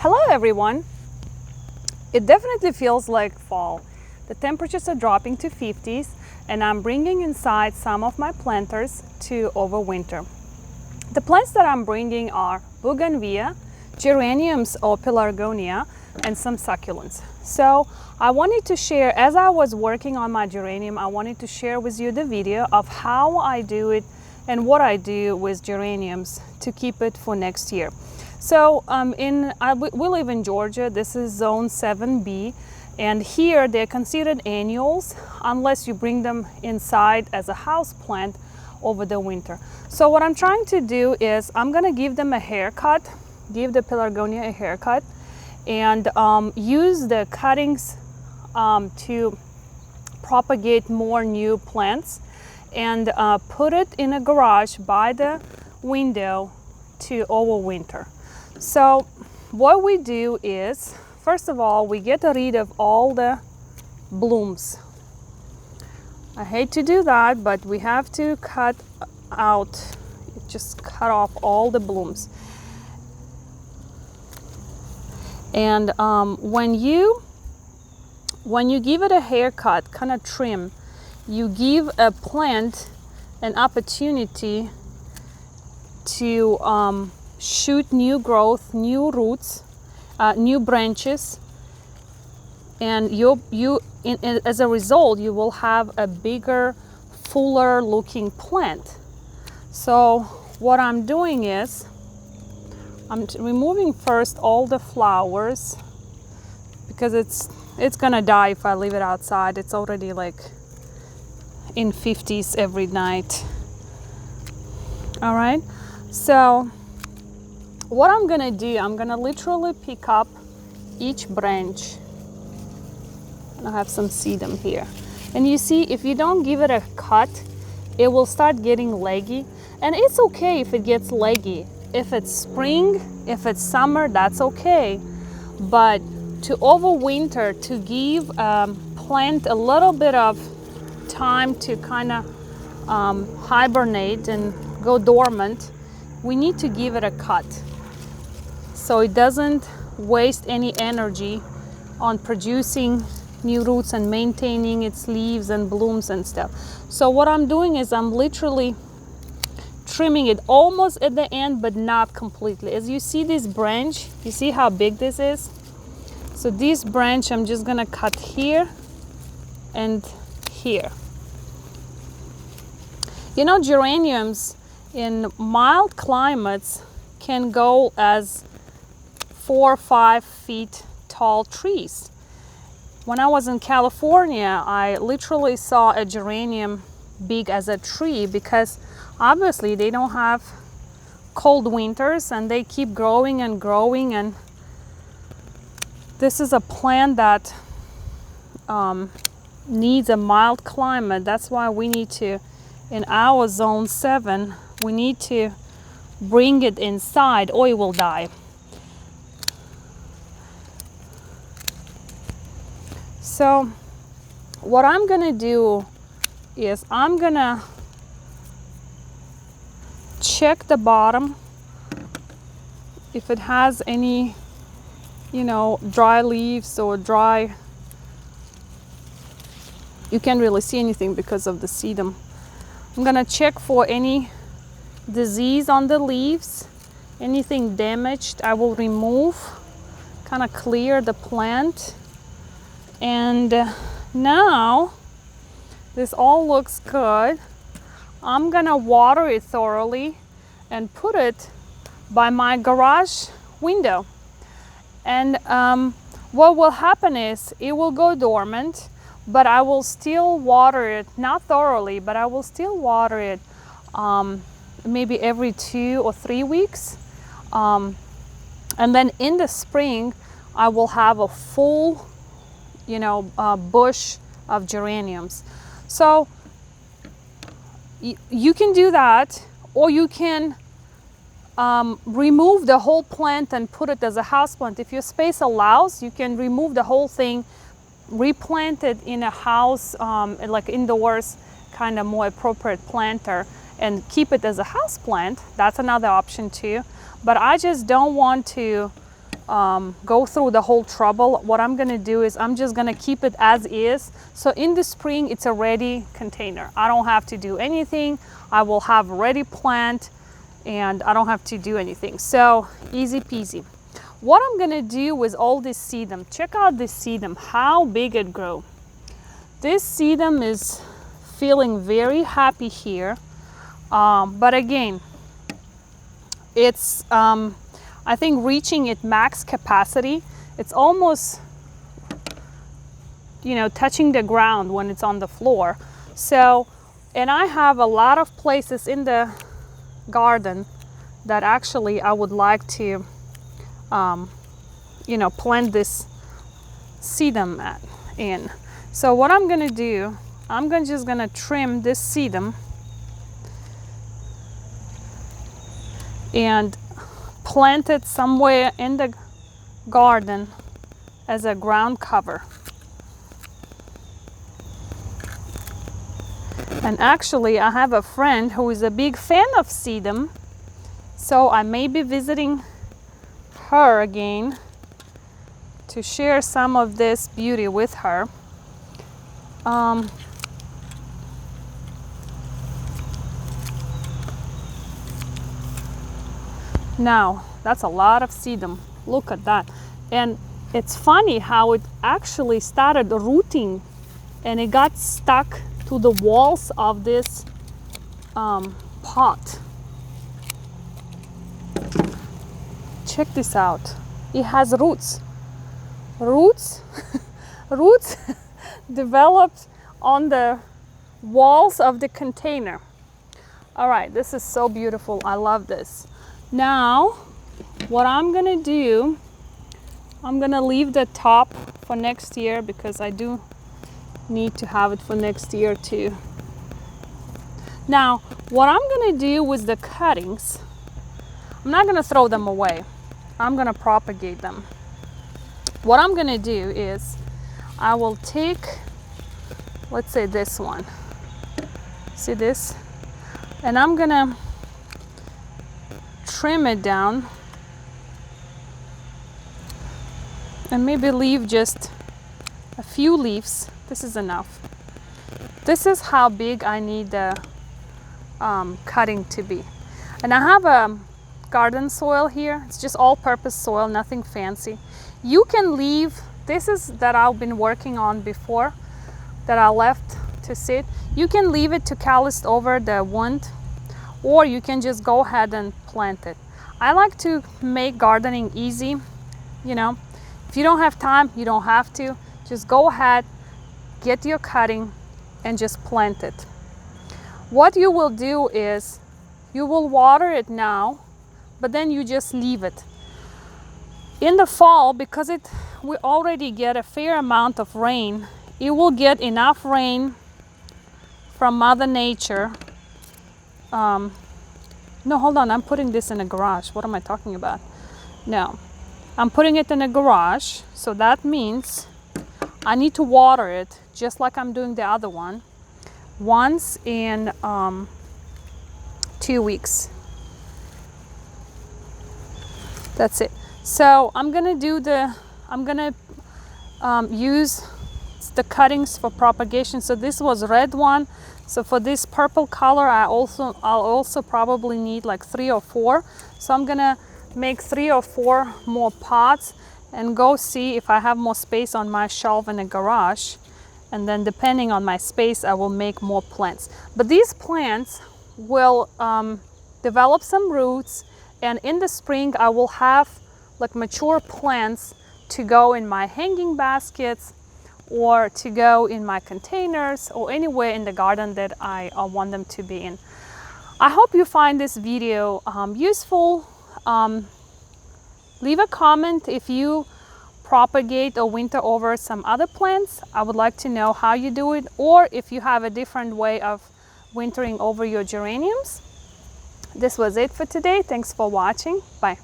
Hello everyone! It definitely feels like fall. The temperatures are dropping to 50s and I'm bringing inside some of my planters to overwinter. The plants that I'm bringing are bougainvillea, geraniums or pelargonia, and some succulents. So I wanted to share, as I was working on my geranium, I wanted to share with you the video of how I do it and what I do with geraniums to keep it for next year. So we live in Georgia. This is zone 7B, and here they're considered annuals unless you bring them inside as a house plant over the winter. So what I'm trying to do is I'm gonna give them a haircut, give the pelargonia a haircut, and use the cuttings to propagate more new plants, and put it in a garage by the window to overwinter. So what we do is, first of all, we get rid of all the blooms. I hate to do that, but we have to cut out, just cut off all the blooms. And when you give it a haircut, kind of trim, you give a plant an opportunity to shoot new growth, new roots, new branches, and as a result, you will have a bigger, fuller looking plant. So what I'm doing is I'm removing first all the flowers, because it's gonna die if I leave it outside. It's already like in 50s every night. All right, so what I'm gonna do, I'm gonna literally pick up each branch, and I have some sedum here. And you see, if you don't give it a cut, it will start getting leggy. And it's okay if it gets leggy. If it's spring, if it's summer, that's okay. But to overwinter, to give plant a little bit of time to kind of hibernate and go dormant, we need to give it a cut so it doesn't waste any energy on producing new roots and maintaining its leaves and blooms and stuff. So what I'm doing is I'm literally trimming it almost at the end, but not completely. As you see this branch, you see how big this is? So this branch I'm just gonna cut here and here. You know, geraniums in mild climates can go as 4 or 5 feet tall trees. When I was in California, I literally saw a geranium big as a tree, because obviously they don't have cold winters and they keep growing and growing. And this is a plant that needs a mild climate. That's why we need to, in our zone 7, we need to bring it inside or it will die. So what I'm gonna do is I'm gonna check the bottom if it has any, you know, dry leaves or dry, you can't really see anything because of the sedum. I'm gonna check for any disease on the leaves, anything damaged I will remove, kind of clear the plant. And now this all looks good. I'm gonna water it thoroughly and put it by my garage window. And what will happen is it will go dormant, but I will still water it, not thoroughly, but I will still water it maybe every 2 or 3 weeks. And then in the spring, I will have a full, you know, bush of geraniums. So you can do that, or you can remove the whole plant and put it as a house plant. If your space allows, you can remove the whole thing, replant it in a house, like indoors, kind of more appropriate planter, and keep it as a house plant. That's another option too. But I just don't want to go through the whole trouble. What I'm gonna do is I'm just gonna keep it as is. So in the spring, it's a ready container. I don't have to do anything. I will have ready plant and I don't have to do anything. So easy peasy. What I'm gonna do with all this sedum, check out this sedum, how big it grows. This sedum is feeling very happy here. But again, it's, I think, reaching its max capacity. It's almost, you know, touching the ground when it's on the floor. So, and I have a lot of places in the garden that actually I would like to, you know, plant this sedum in. So what I'm gonna do, I'm just gonna trim this sedum and plant it somewhere in the garden as a ground cover. And actually, I have a friend who is a big fan of sedum, so I may be visiting her again to share some of this beauty with her. Now, that's a lot of sedum. Look at that. And it's funny how it actually started rooting and it got stuck to the walls of this pot. Check this out. It has roots. Roots developed on the walls of the container. All right, this is so beautiful. I love this. Now, what I'm gonna do, I'm gonna leave the top for next year because I do need to have it for next year too. Now, what I'm gonna do with the cuttings, I'm not gonna throw them away. I'm gonna propagate them. What I'm gonna do is I will take, let's say this one, see this? And I'm gonna trim it down and maybe leave just a few leaves. This is enough. This is how big I need the cutting to be. And I have a garden soil here. It's just all-purpose soil, nothing fancy. You can leave, this is that I've been working on before that I left to sit. You can leave it to callus over the wound, or you can just go ahead and plant it. I like to make gardening easy. You know, if you don't have time, you don't have to. Just go ahead, get your cutting and just plant it. What you will do is you will water it now, but then you just leave it. In the fall, because we already get a fair amount of rain, it will get enough rain from Mother Nature. No, hold on, I'm putting this in a garage. What am I talking about? No, I'm putting it in a garage, so that means I need to water it just like I'm doing the other one once in 2 weeks. That's it. So I'm gonna use the cuttings for propagation. So this was red one. So for this purple color, I'll also probably need like 3 or 4. So I'm gonna make 3 or 4 more pots and go see if I have more space on my shelf in the garage. And then depending on my space, I will make more plants. But these plants will develop some roots, and in the spring I will have like mature plants to go in my hanging baskets or to go in my containers or anywhere in the garden that I want them to be in. I hope you find this video useful. Leave a comment if you propagate or winter over some other plants. I would like to know how you do it, or if you have a different way of wintering over your geraniums. This was it for today. Thanks for watching. Bye.